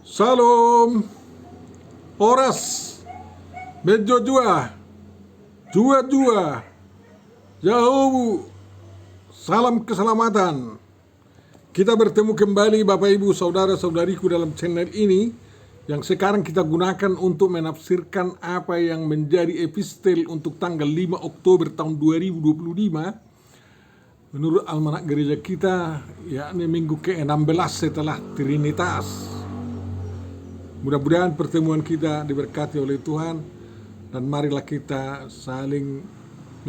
Salam, oras, bejo jua, jua, jauh, salam keselamatan. Kita bertemu kembali Bapak Ibu Saudara-saudariku dalam channel ini yang sekarang kita gunakan untuk menafsirkan apa yang menjadi epistel untuk tanggal 5 Oktober tahun 2025 menurut almanak gereja kita, yakni minggu ke-16 setelah Trinitas. Mudah-mudahan pertemuan kita diberkati oleh Tuhan, dan marilah kita saling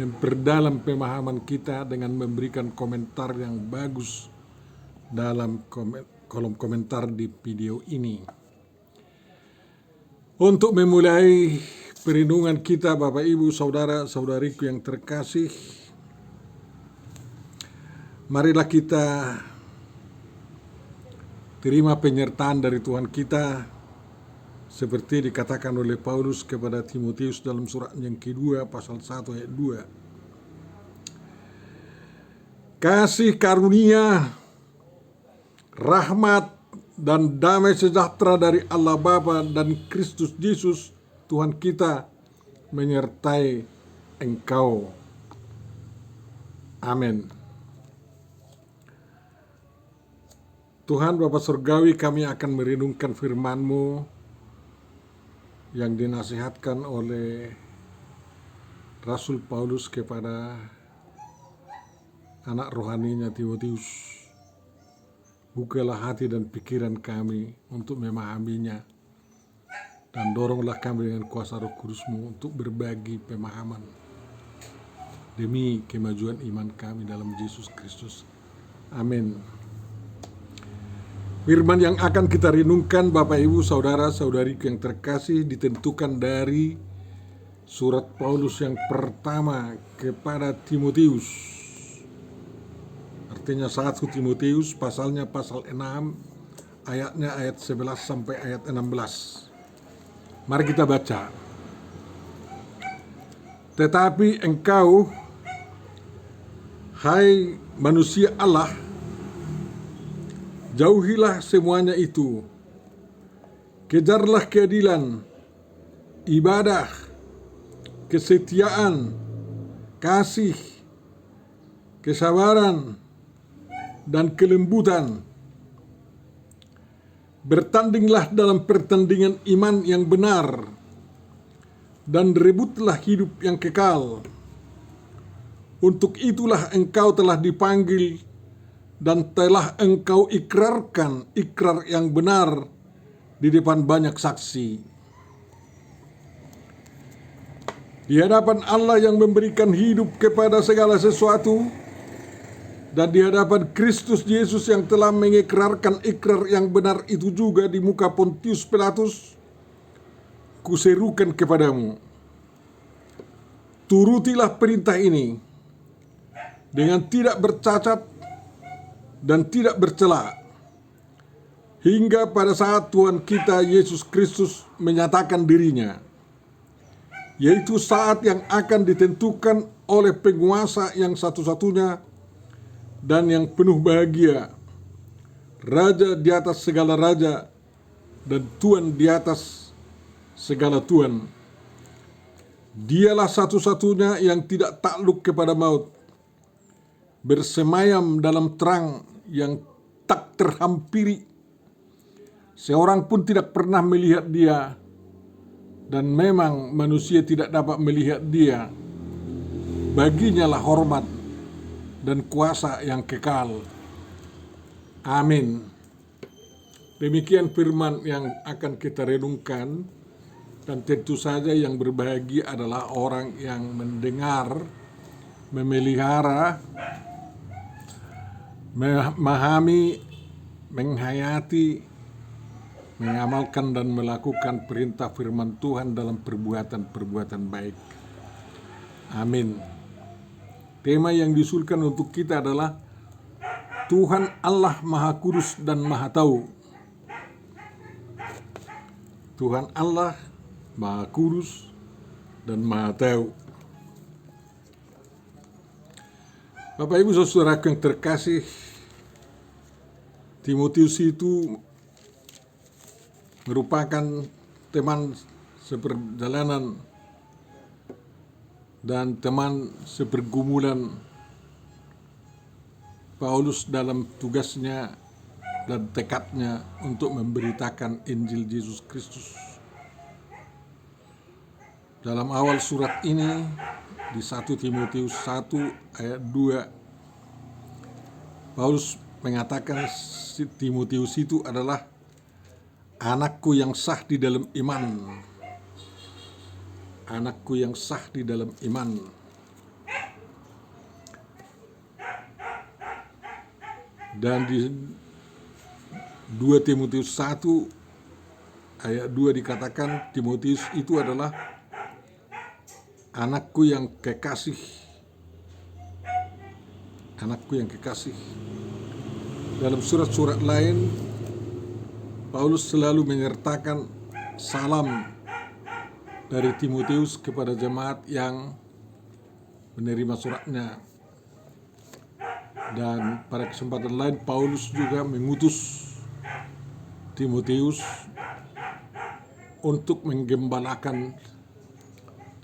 memperdalam pemahaman kita dengan memberikan komentar yang bagus dalam kolom komentar di video ini. Untuk memulai perenungan kita, Bapak Ibu Saudara-saudariku yang terkasih, marilah kita terima penyertaan dari Tuhan kita seperti dikatakan oleh Paulus kepada Timotius dalam surat yang kedua pasal 1 ayat 2. Kasih karunia, rahmat, dan damai sejahtera dari Allah Bapa dan Kristus Yesus Tuhan kita menyertai engkau. Amin. Tuhan Bapa Surgawi, kami akan merenungkan firman-Mu yang dinasihatkan oleh Rasul Paulus kepada anak rohaninya Timotius. Bukalah hati dan pikiran kami untuk memahaminya, dan doronglah kami dengan kuasa Roh Kudus-Mu untuk berbagi pemahaman demi kemajuan iman kami dalam Yesus Kristus. Amin. Firman yang akan kita renungkan Bapak Ibu Saudara-saudariku yang terkasih ditentukan dari surat Paulus yang pertama kepada Timotius. Artinya 1 Timotius pasalnya pasal 6, ayatnya ayat 11 sampai ayat 16. Mari kita baca. Tetapi engkau, hai manusia Allah, jauhilah semuanya itu. Kejarlah keadilan, ibadah, kesetiaan, kasih, kesabaran, dan kelembutan. Bertandinglah dalam pertandingan iman yang benar, dan rebutlah hidup yang kekal. Untuk itulah engkau telah dipanggil dan telah engkau ikrarkan ikrar yang benar di depan banyak saksi. Di hadapan Allah yang memberikan hidup kepada segala sesuatu, dan di hadapan Kristus Yesus yang telah mengikrarkan ikrar yang benar itu juga di muka Pontius Pilatus, kuserukan kepadamu, turutilah perintah ini dengan tidak bercacat dan tidak bercela, hingga pada saat Tuhan kita Yesus Kristus menyatakan dirinya, yaitu saat yang akan ditentukan oleh penguasa yang satu-satunya dan yang penuh bahagia, Raja di atas segala raja dan Tuhan di atas segala Tuhan. Dialah satu-satunya yang tidak takluk kepada maut, bersemayam dalam terang yang tak terhampiri. Seorang pun tidak pernah melihat dia, dan memang manusia tidak dapat melihat dia. Baginya lah hormat dan kuasa yang kekal. Amin. Demikian firman yang akan kita renungkan, dan tentu saja yang berbahagia adalah orang yang mendengar, memelihara, memahami, menghayati, mengamalkan dan melakukan perintah firman Tuhan dalam perbuatan-perbuatan baik. Amin. Tema yang diusulkan untuk kita adalah Tuhan Allah Maha Kudus dan Maha Tahu. Tuhan Allah Maha Kudus dan Maha Tahu. Bapak Ibu Saudaraku yang terkasih, Timotius itu merupakan teman seperjalanan dan teman sepergumulan Paulus dalam tugasnya dan tekadnya untuk memberitakan Injil Yesus Kristus. Dalam awal surat ini di 1 Timotius 1 ayat 2, Paulus mengatakan si Timotius itu adalah anakku yang sah di dalam iman. Anakku yang sah di dalam iman. Dan di 2 Timotius 1 ayat 2 dikatakan Timotius itu adalah anakku yang kekasih. Anakku yang kekasih. Dalam surat-surat lain, Paulus selalu menyertakan salam dari Timotius kepada jemaat yang menerima suratnya. Dan pada kesempatan lain, Paulus juga mengutus Timotius untuk menggembalakan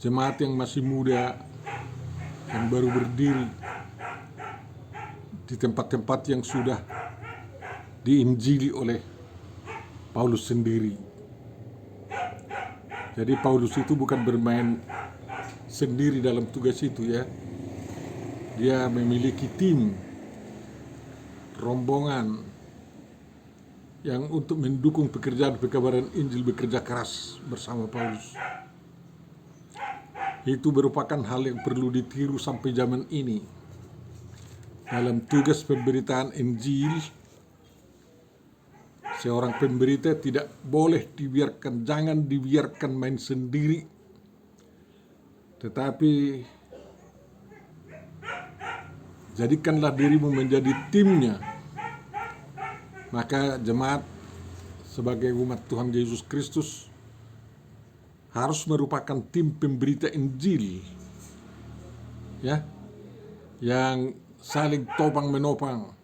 jemaat yang masih muda, yang baru berdiri di tempat-tempat yang sudah diinjili oleh Paulus sendiri. Jadi Paulus itu bukan bermain sendiri dalam tugas itu ya. Dia memiliki tim, rombongan yang untuk mendukung pekerjaan pekabaran Injil bekerja keras bersama Paulus. Itu merupakan hal yang perlu ditiru sampai zaman ini. Dalam tugas pemberitaan Injil, seorang pemberita tidak boleh dibiarkan, jangan dibiarkan main sendiri. Tetapi jadikanlah dirimu menjadi timnya. Maka jemaat sebagai umat Tuhan Yesus Kristus harus merupakan tim pemberita Injil, ya, yang saling topang menopang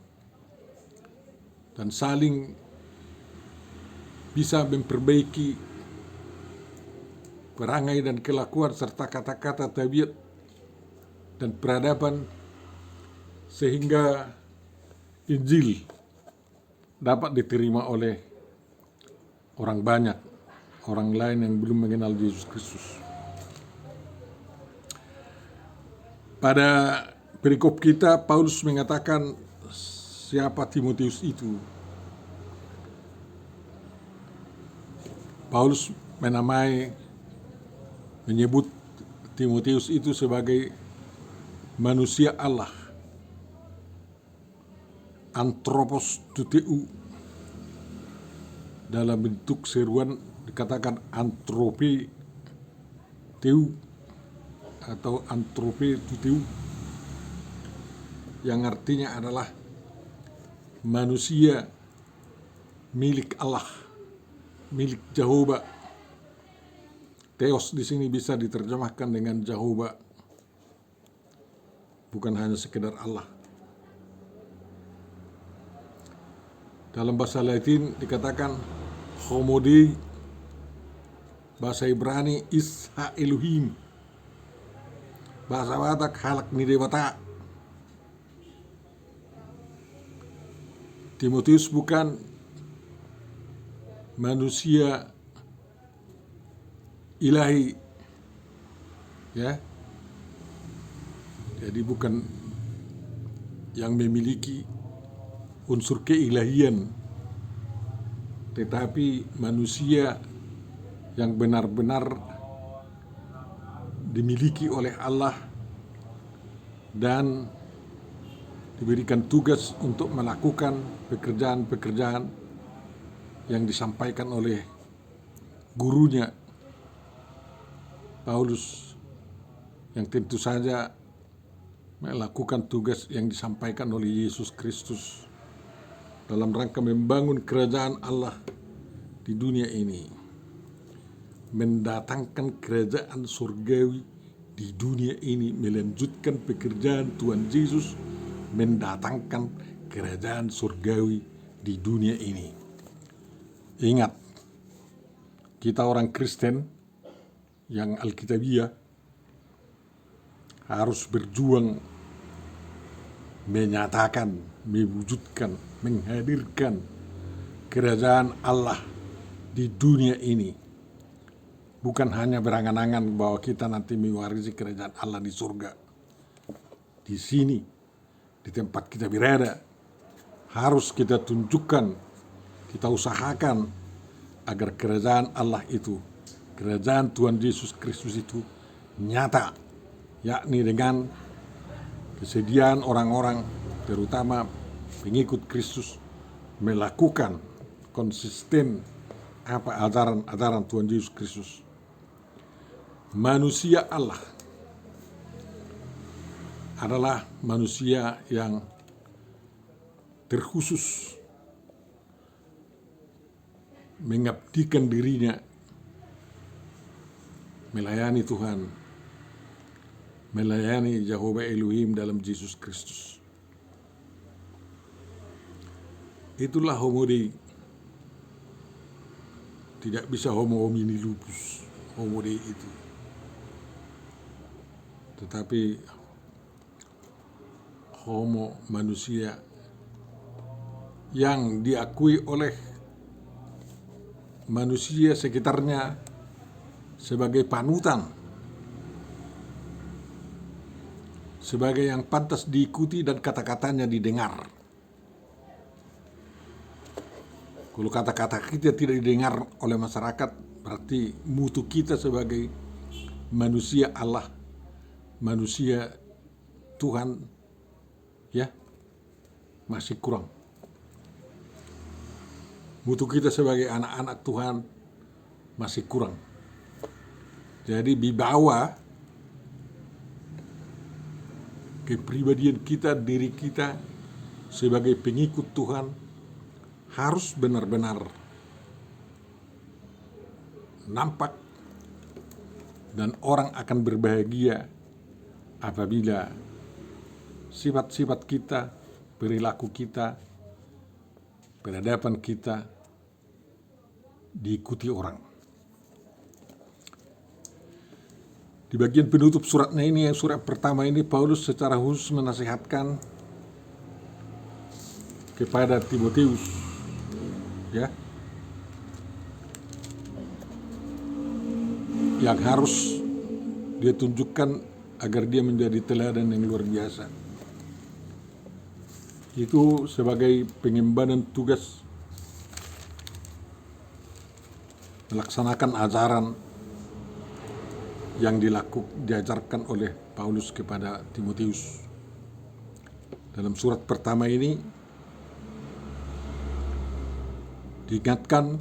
dan saling bisa memperbaiki perangai dan kelakuan serta kata-kata, tabiat dan peradaban, sehingga Injil dapat diterima oleh orang banyak, orang lain yang belum mengenal Yesus Kristus. Pada perikop kita, Paulus mengatakan siapa Timotius itu. Paulus menyebut Timotius itu sebagai manusia Allah, anthropos tuteu. Dalam bentuk seruan dikatakan anthrope teu atau anthrope tuteu, yang artinya adalah manusia milik Allah, milik Jehovah. Theos di sini bisa diterjemahkan dengan Jehovah, bukan hanya sekedar Allah. Dalam bahasa Latin dikatakan Homo Dei, bahasa Ibrani Isha Elohim, bahasa Batak Halak Nidewata. Timotius bukan manusia ilahi, ya. Jadi bukan yang memiliki unsur keilahian, tetapi manusia yang benar-benar dimiliki oleh Allah dan diberikan tugas untuk melakukan pekerjaan-pekerjaan yang disampaikan oleh gurunya Paulus, yang tentu saja melakukan tugas yang disampaikan oleh Yesus Kristus dalam rangka membangun kerajaan Allah di dunia ini, mendatangkan kerajaan surgawi di dunia ini, melanjutkan pekerjaan Tuhan Yesus, mendatangkan kerajaan surgawi di dunia ini. Ingat, kita orang Kristen yang Alkitabiah harus berjuang menyatakan, mewujudkan, menghadirkan kerajaan Allah di dunia ini. Bukan hanya berangan-angan bahwa kita nanti mewarisi kerajaan Allah di surga. Di sini, di tempat kita berada, harus kita tunjukkan, kita usahakan agar kerajaan Allah itu, kerajaan Tuhan Yesus Kristus itu nyata, yakni dengan kesediaan orang-orang, terutama pengikut Kristus, melakukan konsisten apa ajaran Tuhan Yesus Kristus. Manusia Allah adalah manusia yang terkhusus mengabdikan dirinya melayani Tuhan, melayani Jehovah Elohim dalam Yesus Kristus. Itulah homo dei. Tidak bisa homo homini lupus, homo dei itu. Tetapi homo manusia yang diakui oleh manusia sekitarnya sebagai panutan, sebagai yang pantas diikuti dan kata-katanya didengar. Kalau kata-kata kita tidak didengar oleh masyarakat, berarti mutu kita sebagai manusia Allah, manusia Tuhan, ya, masih kurang. Mutu kita sebagai anak-anak Tuhan masih kurang. Jadi di bawah kepribadian kita, diri kita sebagai pengikut Tuhan harus benar-benar nampak, dan orang akan berbahagia apabila sifat-sifat kita, perilaku kita, peradaban kita diikuti orang. Di bagian penutup suratnya ini, surat pertama ini, Paulus secara khusus menasihatkan kepada Timotius, ya, yang harus dia tunjukkan agar dia menjadi teladan yang luar biasa. Itu sebagai pengembangan tugas melaksanakan ajaran yang diajarkan oleh Paulus kepada Timotius. Dalam surat pertama ini diingatkan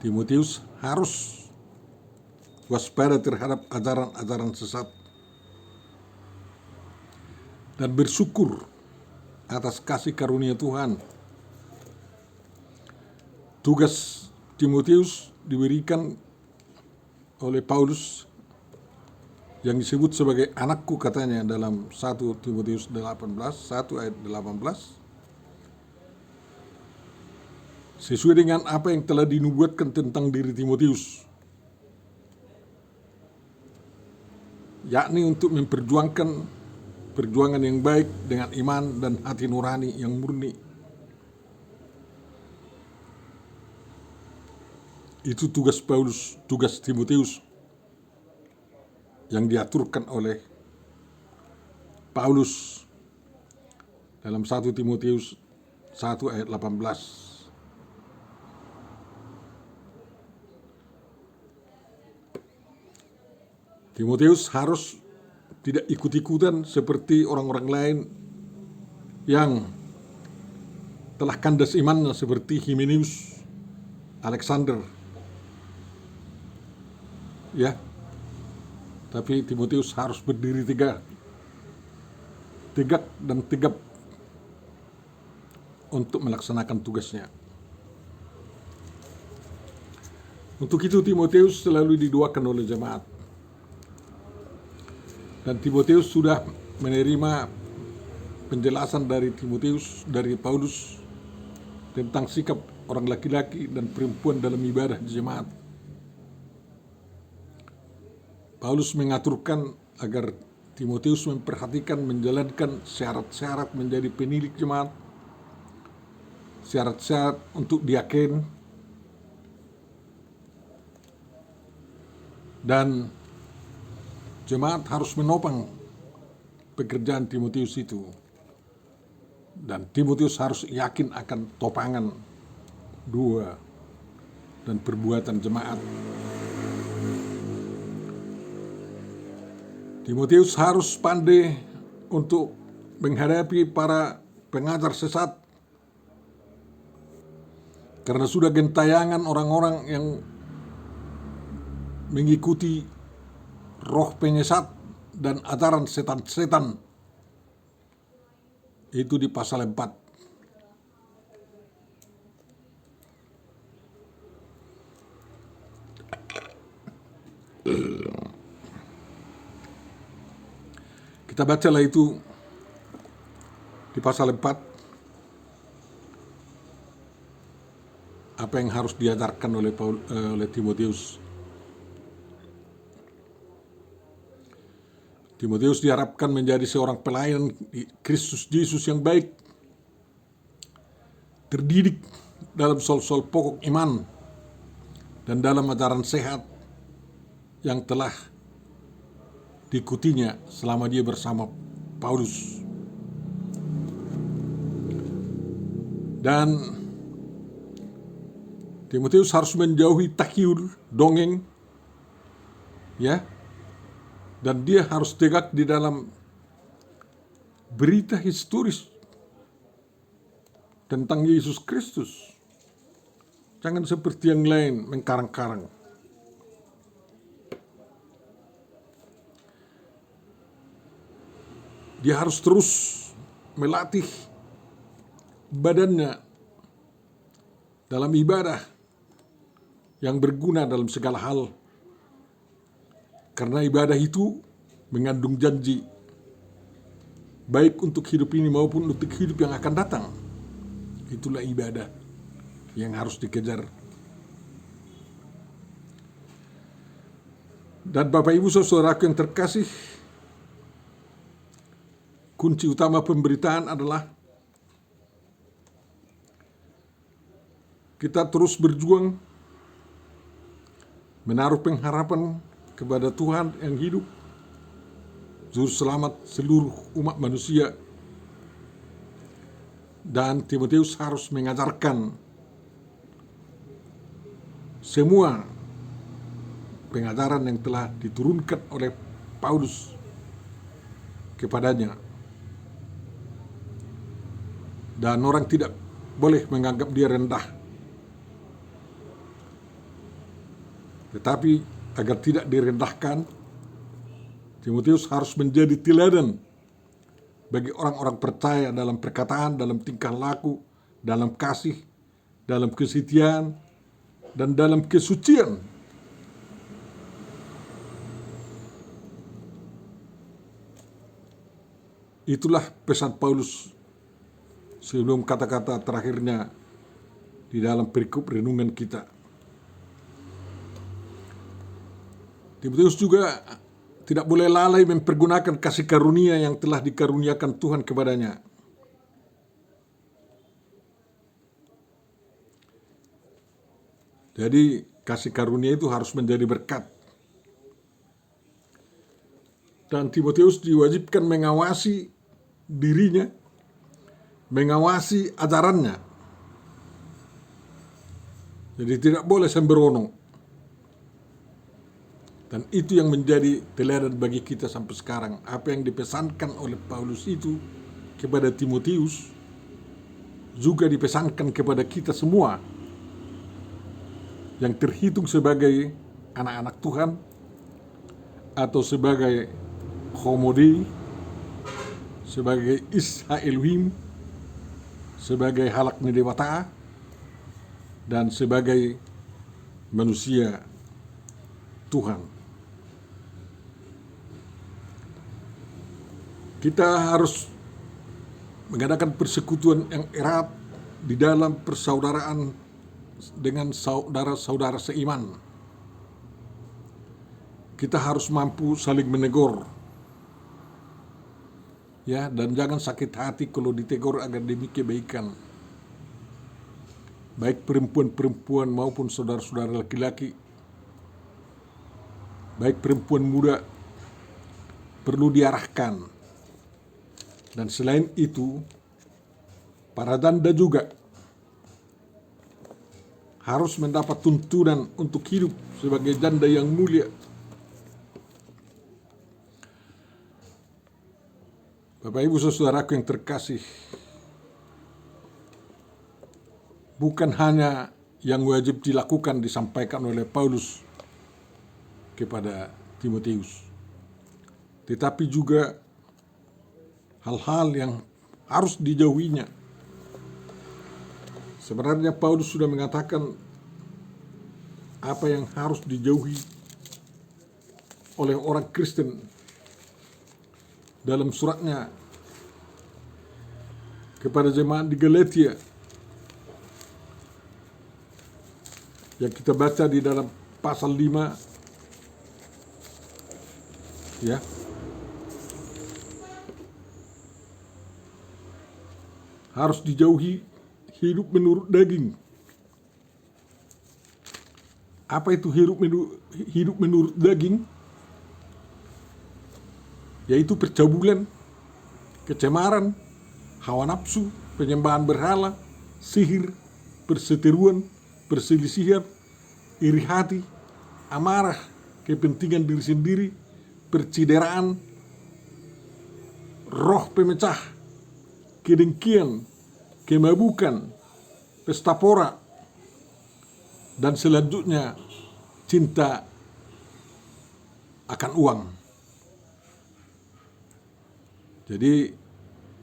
Timotius harus waspada terhadap ajaran-ajaran sesat dan bersyukur atas kasih karunia Tuhan. Tugas Timotius diberikan oleh Paulus yang disebut sebagai anakku, katanya dalam 1 Timotius 18, 1 ayat 18. Sesuai dengan apa yang telah dinubuatkan tentang diri Timotius, yakni untuk memperjuangkan perjuangan yang baik dengan iman dan hati nurani yang murni. Itu tugas Paulus, tugas Timotius yang diaturkan oleh Paulus dalam 1 Timotius 1 ayat 18. Timotius harus tidak ikut-ikutan seperti orang-orang lain yang telah kandas imannya seperti Hymenaeus, Alexander, ya. Tapi Timotius harus berdiri tegak dan tegap untuk melaksanakan tugasnya. Untuk itu Timotius selalu didoakan oleh jemaat. Dan Timotius sudah menerima penjelasan dari Paulus tentang sikap orang laki-laki dan perempuan dalam ibadah di jemaat. Paulus mengaturkan agar Timotius memperhatikan menjalankan syarat-syarat menjadi penilik jemaat, syarat-syarat untuk diaken, dan jemaat harus menopang pekerjaan Timotius itu. Dan Timotius harus yakin akan topangan dua dan perbuatan jemaat. Timotius harus pandai untuk menghadapi para pengajar sesat, karena sudah gentayangan orang-orang yang mengikuti roh penyesat dan ajaran setan-setan. Itu di pasal 4. Kita bacalah itu di pasal 4, apa yang harus diajarkan oleh Timotius. Timotius diharapkan menjadi seorang pelayan Kristus Yesus yang baik, terdidik dalam soal-soal pokok iman dan dalam ajaran sehat yang telah diikutinya selama dia bersama Paulus. Dan Timotius harus menjauhi takyul, dongeng, ya, dan dia harus tegak di dalam berita historis tentang Yesus Kristus. Jangan seperti yang lain mengkarang-karang. Dia harus terus melatih badannya dalam ibadah yang berguna dalam segala hal. Karena ibadah itu mengandung janji, baik untuk hidup ini maupun untuk hidup yang akan datang. Itulah ibadah yang harus dikejar. Dan Bapak Ibu saudaraku yang terkasih, kunci utama pemberitaan adalah kita terus berjuang menaruh pengharapan kepada Tuhan yang hidup, juru selamat seluruh umat manusia. Dan Timotius harus mengajarkan semua pengajaran yang telah diturunkan oleh Paulus kepadanya. Dan orang tidak boleh menganggap dia rendah. Tetapi agar tidak direndahkan, Timotius harus menjadi teladan bagi orang-orang percaya dalam perkataan, dalam tingkah laku, dalam kasih, dalam kesetiaan, dan dalam kesucian. Itulah pesan Paulus sebelum kata-kata terakhirnya di dalam perikop renungan kita. Timotius juga tidak boleh lalai mempergunakan kasih karunia yang telah dikaruniakan Tuhan kepadanya. Jadi kasih karunia itu harus menjadi berkat. Dan Timotius diwajibkan mengawasi dirinya, mengawasi ajarannya. Jadi tidak boleh sembrono. Dan itu yang menjadi teladan bagi kita sampai sekarang. Apa yang dipesankan oleh Paulus itu kepada Timotius juga dipesankan kepada kita semua yang terhitung sebagai anak-anak Tuhan atau sebagai homodei, sebagai Isha Elohim, sebagai halak nidewata, dan sebagai manusia Tuhan. Kita harus mengadakan persekutuan yang erat di dalam persaudaraan dengan saudara-saudara seiman. kita harus mampu saling menegur. Ya, dan jangan sakit hati kalau ditegur agar demi kebaikan. Baik perempuan-perempuan maupun saudara-saudara laki-laki, baik perempuan muda, perlu diarahkan. Dan selain itu, para janda juga harus mendapat tuntunan untuk hidup sebagai janda yang mulia. Bapak Ibu saudaraku yang terkasih, bukan hanya yang wajib dilakukan disampaikan oleh Paulus kepada Timotius, tetapi juga hal-hal yang harus dijauhinya. Sebenarnya Paulus sudah mengatakan apa yang harus dijauhi oleh orang Kristen dalam suratnya kepada jemaat di Galatia yang kita baca di dalam pasal 5, ya. Harus dijauhi hidup menurut daging. Apa itu hidup menurut daging? Yaitu percabulan, kecemaran, hawa nafsu, penyembahan berhala, sihir, perseteruan, perselisihan, iri hati, amarah, kepentingan diri sendiri, percideraan, roh pemecah, kedengkian, kemabukan, pesta pora, dan selanjutnya cinta akan uang. Jadi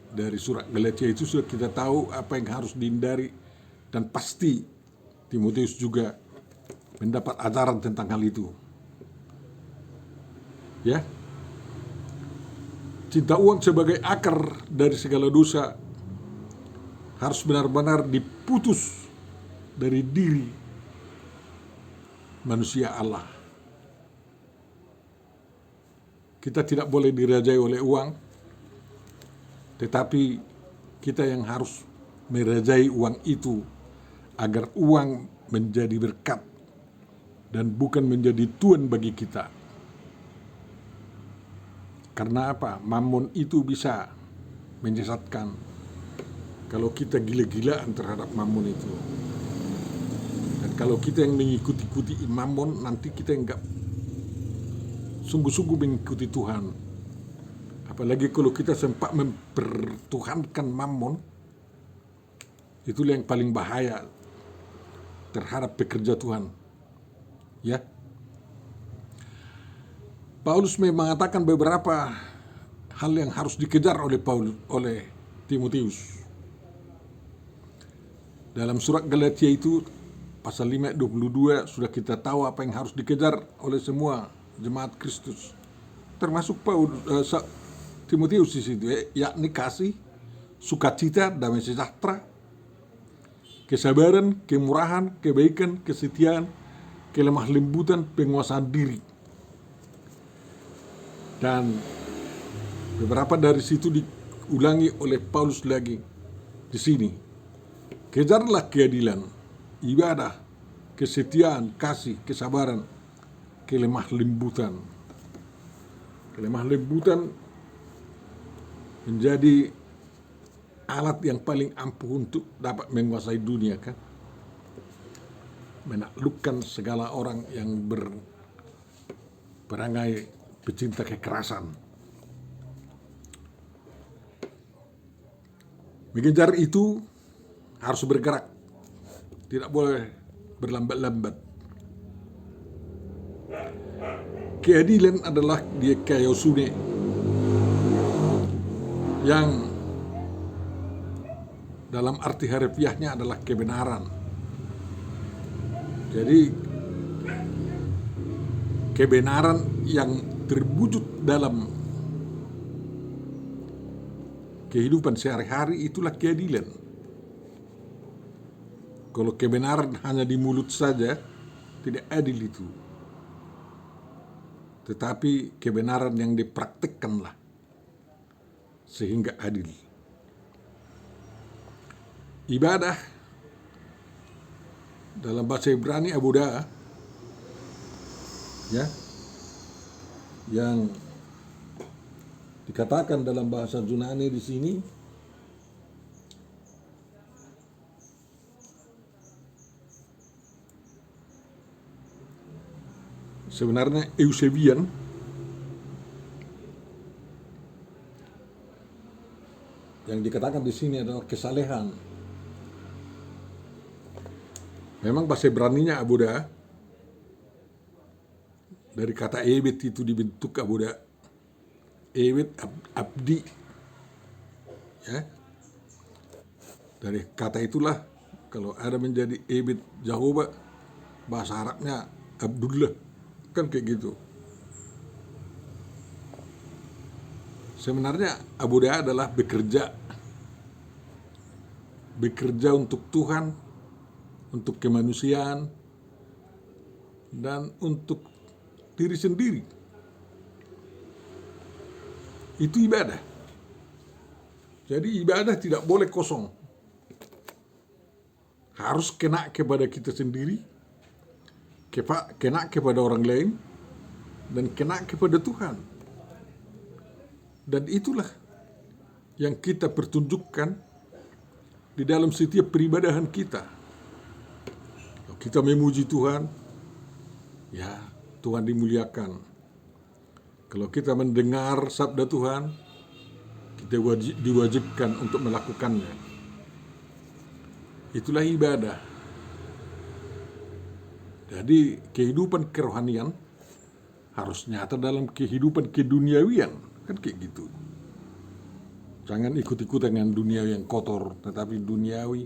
dari surat Galatia itu sudah kita tahu apa yang harus dihindari, dan pasti Timotius juga mendapat ajaran tentang hal itu. Ya. Cinta uang sebagai akar dari segala dosa harus benar-benar diputus dari diri manusia Allah. Kita tidak boleh dirajai oleh uang, tetapi kita yang harus merajai uang itu agar uang menjadi berkat dan bukan menjadi tuan bagi kita. Karena apa? Mammon itu bisa menyesatkan kalau kita gila-gilaan terhadap mammon itu. Dan kalau kita yang mengikuti mammon, nanti kita enggak sungguh-sungguh mengikuti Tuhan. Apalagi kalau kita sempat mempertuhankan mammon, itulah yang paling bahaya terhadap pekerja Tuhan. Ya. Paulus mengatakan beberapa hal yang harus dikejar oleh Timotius. Dalam surat Galatia itu pasal 5 ayat 22 sudah kita tahu apa yang harus dikejar oleh semua jemaat Kristus. Termasuk Timotius di situ, yakni kasih, sukacita, damai sejahtera, kesabaran, kemurahan, kebaikan, kesetiaan, kelemah lembutan, penguasaan diri. Dan beberapa dari situ diulangi oleh Paulus lagi di sini. Kejarlah keadilan, ibadah, kesetiaan, kasih, kesabaran, kelemah lembutan. Kelemah lembutan menjadi alat yang paling ampuh untuk dapat menguasai dunia, kan? Menaklukkan segala orang yang berangai pecinta kekerasan. Mengejar itu harus bergerak, tidak boleh berlambat-lambat. Keadilan adalah dikaiosune, yang dalam arti harfiahnya adalah kebenaran. Jadi kebenaran yang terwujud dalam kehidupan sehari-hari itulah keadilan. Kalau kebenaran hanya di mulut saja, tidak adil itu. tetapi kebenaran yang dipraktikkanlah sehingga adil. Ibadah dalam bahasa Ibrani abuda, ya, yang dikatakan dalam bahasa Yunani di sini sebenarnya Eusebian, yang dikatakan di sini adalah kesalehan. Memang bahasa Ibraninya abuda, dari kata ebed itu dibentuk abuda. Ebed abdi, ya. Dari kata itulah kalau ada menjadi ebed Jehovah, bahasa Arabnya Abdullah, kan kayak gitu. Sebenarnya abuda adalah bekerja untuk Tuhan, untuk kemanusiaan, dan untuk diri sendiri. Itu ibadah. Jadi ibadah tidak boleh kosong. Harus kena kepada kita sendiri, kena kepada orang lain, dan kena kepada Tuhan. Dan itulah yang kita pertunjukkan di dalam setiap peribadahan kita. Kalau kita memuji Tuhan, ya Tuhan dimuliakan. Kalau kita mendengar sabda Tuhan, kita diwajibkan untuk melakukannya. Itulah ibadah. Jadi kehidupan kerohanian harus nyata dalam kehidupan keduniawian. Kan kayak gitu. Jangan ikut-ikutan dengan dunia yang kotor, tetapi duniawi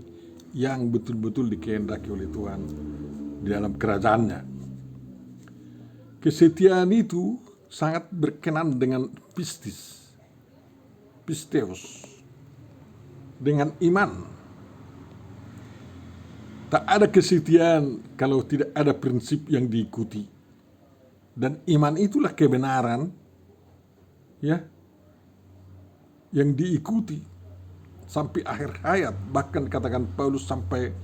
yang betul-betul dikehendaki oleh Tuhan di dalam kerajaannya. Kesetiaan itu sangat berkenan dengan pisteos, dengan iman. Tak ada kesetiaan kalau tidak ada prinsip yang diikuti. Dan iman itulah kebenaran, ya, yang diikuti sampai akhir hayat, bahkan katakan Paulus sampai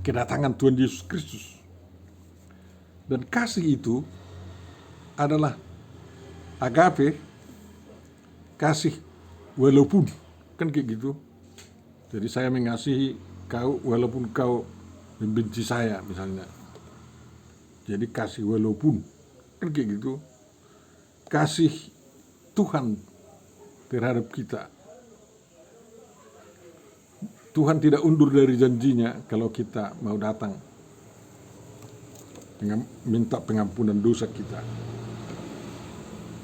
kedatangan Tuhan Yesus Kristus. Dan kasih itu adalah agape, kasih walaupun, kan kayak gitu. Jadi saya mengasihi kau walaupun kau membenci saya misalnya. Jadi kasih walaupun, kan kayak gitu. Kasih Tuhan terhadap kita. Tuhan tidak undur dari janjinya kalau kita mau datang dengan minta pengampunan dosa kita.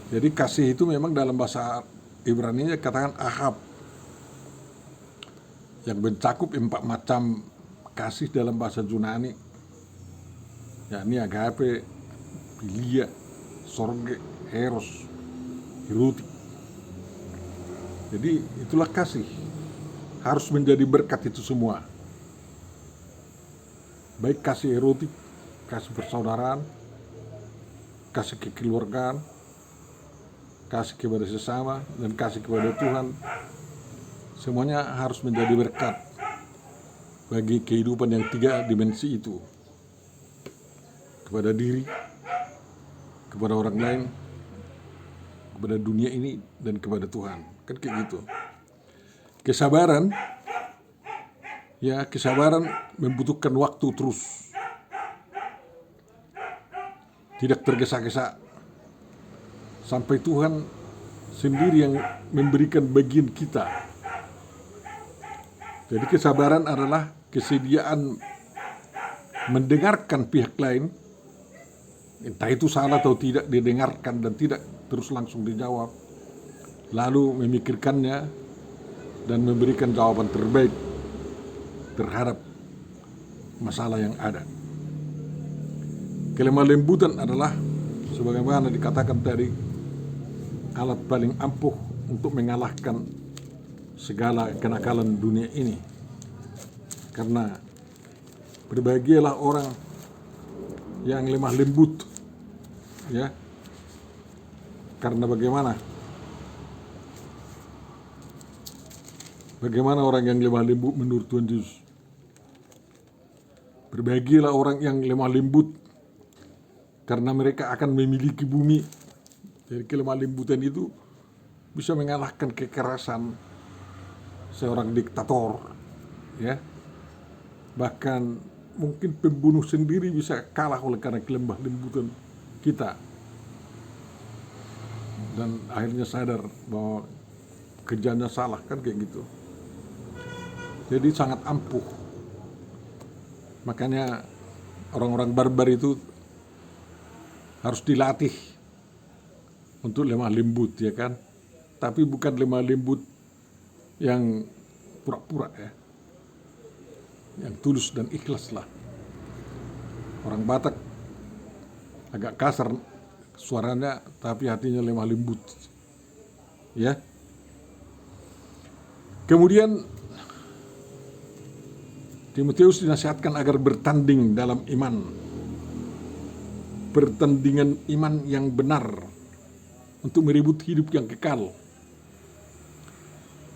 Jadi kasih itu memang dalam bahasa Ibrani-nya katakan ahab, yang mencakup 4 macam kasih dalam bahasa Yunani, yakni agape, philia, sorge, eros, erotik. Jadi itulah kasih, harus menjadi berkat itu semua. Baik kasih erotik, kasih persaudaraan, kasih kekeluargaan, kasih kepada sesama, dan kasih kepada Tuhan. Semuanya harus menjadi berkat bagi kehidupan yang 3 dimensi itu. Kepada diri, kepada orang lain, kepada dunia ini, dan kepada Tuhan. Kan kayak gitu. Kesabaran, ya kesabaran membutuhkan waktu terus. Tidak tergesa-gesa. Sampai Tuhan sendiri yang memberikan bagian kita. Jadi kesabaran adalah kesediaan mendengarkan pihak lain, entah itu salah atau tidak, didengarkan dan tidak terus langsung dijawab, lalu memikirkannya dan memberikan jawaban terbaik terhadap masalah yang ada. Kelemah lembutan adalah sebagaimana dikatakan tadi, alat paling ampuh untuk mengalahkan segala kenakalan dunia ini. Karena berbahagialah orang yang lemah lembut, ya, Karena bagaimana? Bagaimana orang yang lemah lembut menurut Tuhan Yesus? Berbahagialah orang yang lemah lembut, karena mereka akan memiliki bumi. Jadi kelemah lembutan itu bisa mengalahkan kekerasan seorang diktator, ya. Bahkan mungkin pembunuh sendiri bisa kalah oleh karena kelemah lembutan kita. Dan akhirnya sadar bahwa kerjanya salah, kan kayak gitu. Jadi sangat ampuh. Makanya orang-orang barbar itu harus dilatih untuk lemah lembut, ya kan. Tapi bukan lemah lembut yang pura-pura, ya, yang tulus dan ikhlas lah. Orang Batak agak kasar suaranya, tapi hatinya lemah lembut, ya. Kemudian Timotius dinasihatkan agar bertanding dalam iman, pertandingan iman yang benar untuk merebut hidup yang kekal.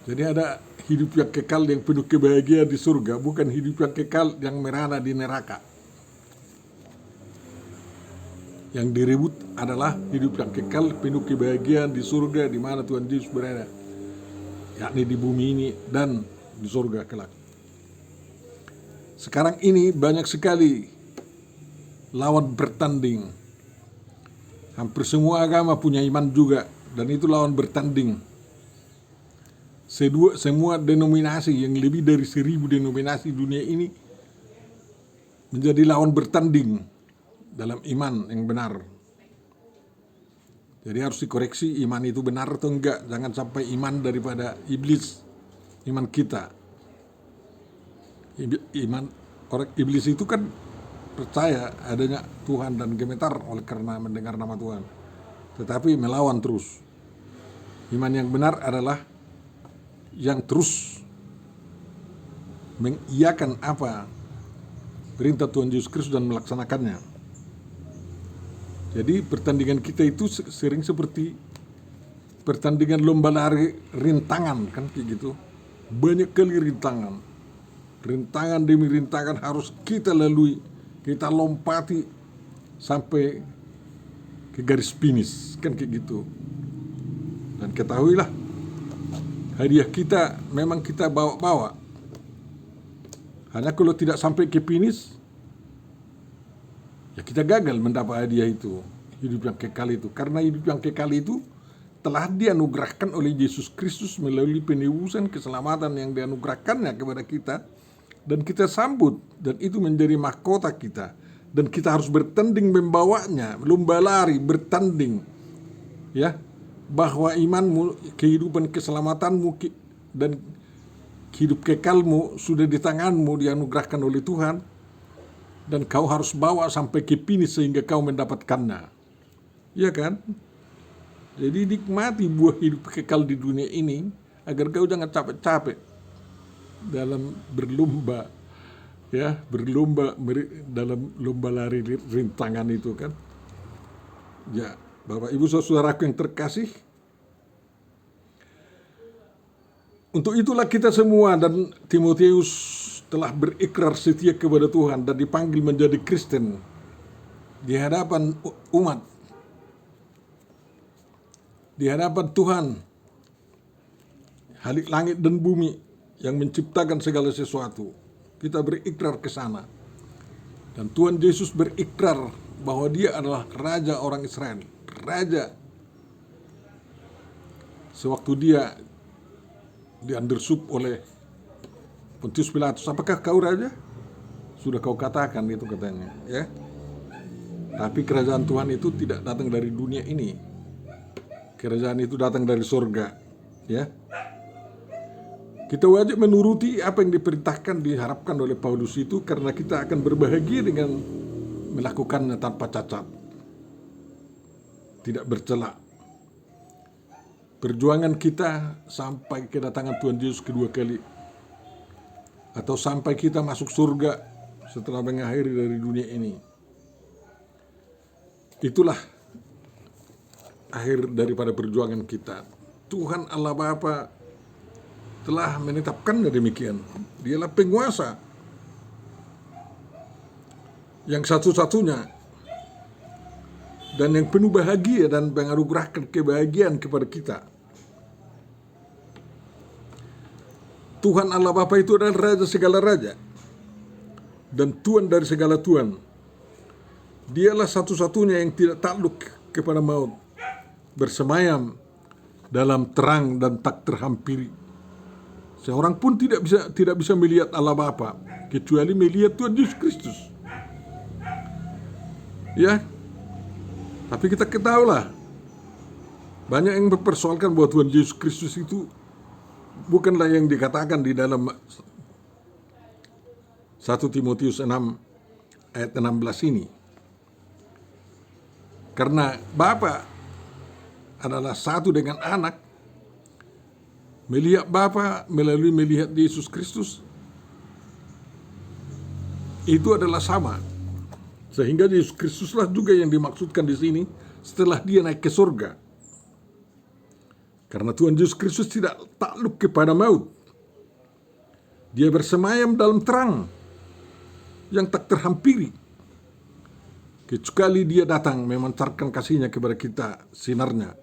Jadi ada hidup yang kekal yang penuh kebahagiaan di surga, bukan hidup yang kekal yang merana di neraka. Yang direbut adalah hidup yang kekal penuh kebahagiaan di surga, di mana Tuhan Yesus berada, yakni di bumi ini dan di surga kelak. Sekarang ini banyak sekali lawan bertanding. Hampir semua agama punya iman juga, dan itu lawan bertanding. Semua denominasi yang lebih dari 1000 denominasi dunia ini menjadi lawan bertanding dalam iman yang benar. Jadi harus dikoreksi iman itu benar atau enggak. Jangan sampai iman daripada iblis, iman kita. Iman orang iblis itu kan percaya adanya Tuhan dan gemetar oleh karena mendengar nama Tuhan, tetapi melawan terus. Iman yang benar adalah yang terus mengiyakan apa perintah Tuhan Yesus Kristus dan melaksanakannya. Jadi pertandingan kita itu sering seperti pertandingan lomba lari rintangan, kan kayak gitu. Banyak kali rintangan demi rintangan harus kita lalui, kita lompati sampai ke garis finish, kan kayak gitu. Dan ketahuilah, hadiah kita memang kita bawa-bawa. Hanya kalau tidak sampai ke finish, ya kita gagal mendapat hadiah itu, hidup yang kekal itu. Karena hidup yang kekal itu telah dianugerahkan oleh Yesus Kristus melalui penebusan keselamatan yang dianugerahkannya kepada kita, dan kita sambut, dan itu menjadi mahkota kita, dan kita harus bertanding membawanya, lomba lari bertanding, ya, bahwa imanmu, kehidupan keselamatanmu dan hidup kekalmu sudah di tanganmu, dianugerahkan oleh Tuhan, dan kau harus bawa sampai ke finish sehingga kau mendapatkannya, ya kan? Jadi nikmati buah hidup kekal di dunia ini agar kau jangan capek-capek dalam berlomba, ya, dalam lomba lari rintangan itu, kan. Ya, Bapak Ibu saudaraku yang terkasih, untuk itulah kita semua dan Timotius telah berikrar setia kepada Tuhan dan dipanggil menjadi Kristen di hadapan umat, di hadapan Tuhan, Khalik langit dan bumi yang menciptakan segala sesuatu. Kita berikrar ke sana. Dan Tuhan Yesus berikrar bahwa dia adalah Raja orang Israel. Raja. Sewaktu dia diandersub oleh Pontius Pilatus, apakah kau raja? Sudah kau katakan, itu katanya, ya. Tapi kerajaan Tuhan itu tidak datang dari dunia ini. Kerajaan itu datang dari surga, ya. Kita wajib menuruti apa yang diperintahkan, diharapkan oleh Paulus itu, karena kita akan berbahagia dengan melakukannya tanpa cacat, tidak bercela. Perjuangan kita sampai kedatangan Tuhan Yesus kedua kali, atau sampai kita masuk surga setelah mengakhiri dari dunia ini, itulah akhir daripada perjuangan kita. Tuhan Allah Bapa telah menetapkannya demikian. Dialah penguasa yang satu-satunya dan yang penuh bahagia dan menganugerahkan kebahagiaan kepada kita. Tuhan Allah Bapa itu adalah Raja segala raja dan Tuhan dari segala Tuhan. Dialah satu-satunya yang tidak takluk kepada maut, bersemayam dalam terang dan tak terhampiri. Seorang pun tidak bisa melihat Allah Bapa kecuali melihat Tuhan Yesus Kristus. Ya, tapi kita ketahuilah, banyak yang mempersoalkan bahwa Tuhan Yesus Kristus itu bukanlah yang dikatakan di dalam 1 Timotius 6 ayat 16 ini. Karena Bapa adalah satu dengan anak, melihat Bapa melalui melihat Yesus Kristus itu adalah sama. Sehingga Yesus Kristuslah juga yang dimaksudkan di sini setelah dia naik ke surga. Karena Tuhan Yesus Kristus tidak takluk kepada maut. Dia bersemayam dalam terang yang tak terhampiri. Kecuali dia datang memancarkan kasih-Nya kepada kita, sinarnya.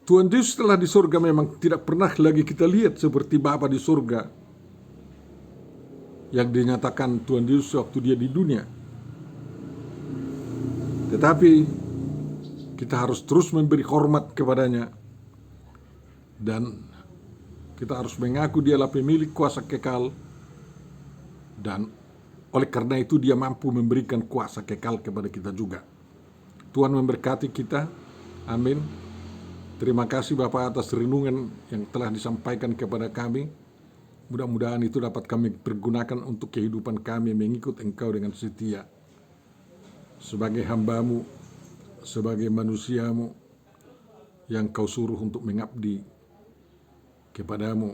Tuhan Yesus telah di surga memang tidak pernah lagi kita lihat seperti Bapa di surga yang dinyatakan Tuhan Yesus waktu dia di dunia. Tetapi kita harus terus memberi hormat kepadanya dan kita harus mengaku dialah pemilik kuasa kekal, dan oleh karena itu dia mampu memberikan kuasa kekal kepada kita juga. Tuhan memberkati kita. Amin. Terima kasih Bapak atas renungan yang telah disampaikan kepada kami. Mudah-mudahan itu dapat kami pergunakan untuk kehidupan kami mengikut Engkau dengan setia. Sebagai hamba-Mu, sebagai manusia-Mu yang Kau suruh untuk mengabdi kepada-Mu,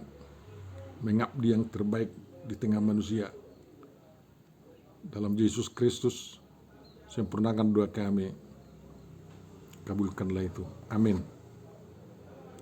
mengabdi yang terbaik di tengah manusia. Dalam Yesus Kristus, sempurnakan doa kami. Kabulkanlah itu. Amin.